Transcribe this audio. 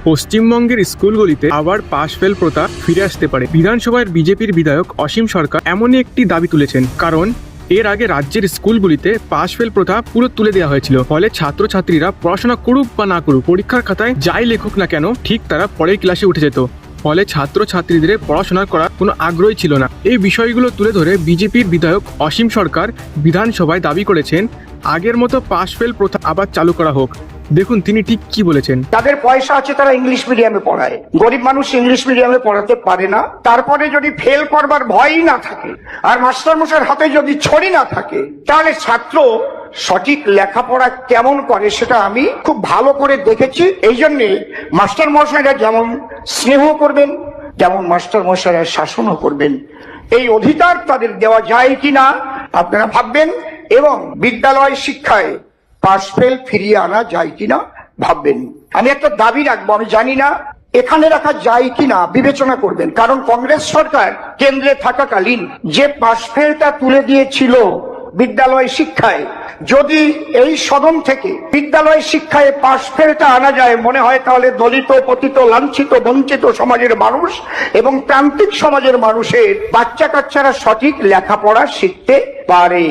পশ্চিমবঙ্গের স্কুলগুলিতে আবার পাশ ফেল প্রথা ফিরে আসতে পারে। বিধানসভার বিজেপির বিধায়ক অসীম সরকার এমনই একটি দাবি তুলেছেন, কারণ এর আগে রাজ্যের স্কুলগুলিতে পাশ ফেল প্রথা পুরো তুলে দেওয়া হয়েছিল। ফলে ছাত্রছাত্রীরা পড়াশোনা করুক বা না করুক, পরীক্ষার খাতায় যাই লেখুক না কেন, ঠিক তারা পরের ক্লাসে উঠে যেত। ফলে ছাত্রছাত্রীদের পড়াশোনা করার কোনো আগ্রহই ছিল না। এই বিষয়গুলো তুলে ধরে বিজেপির বিধায়ক অসীম সরকার বিধানসভায় দাবি করেছেন আগের মতো পাশ ফেল প্রথা আবার চালু করা হোক। দেখুন তিনি ঠিক কি বলেছেন। যাদের পয়সা আছে তারা ইংলিশ মিডিয়ামে পড়ায়, গরিব মানুষ ইংলিশ মিডিয়ামে পড়াতে পারে না। তারপরে যদি ফেল করবার ভয়ই না থাকে আর মাস্টারমশাইয়ের হাতে যদি ছড়ি না থাকে, তাহলে ছাত্র সঠিক লেখাপড়া কেমন করে সেটা আমি খুব ভালো করে দেখেছি। এই জন্যে মাস্টার মশাইরা যেমন স্নেহ করবেন, যেমন মাস্টার মশাইরা শাসনও করবেন, এই অধিকার তাদের দেওয়া যায় কিনা আপনারা ভাববেন, এবং বিদ্যালয় শিক্ষায় পাশ ফেল ফিরিয়ে আনা যায় কিনা ভাববেন। আমি একটা দাবি রাখবো, আমি জানি না এখানে রাখা যায় কিনা, বিবেচনা করবেন। কারণ কংগ্রেস সরকার কেন্দ্রে থাকাকালীন যে পাশ ফেলটা তুলে দিয়েছিল বিদ্যালয় শিক্ষায়, যদি এই সদন থেকে বিদ্যালয় শিক্ষায় পাশ ফেলটা আনা যায়, মনে হয় তাহলে দলিত, পতিত, লাঞ্ছিত, বঞ্চিত সমাজের মানুষ এবং প্রান্তিক সমাজের মানুষের বাচ্চা কাচ্চারা সঠিক লেখাপড়া শিখতে পারে।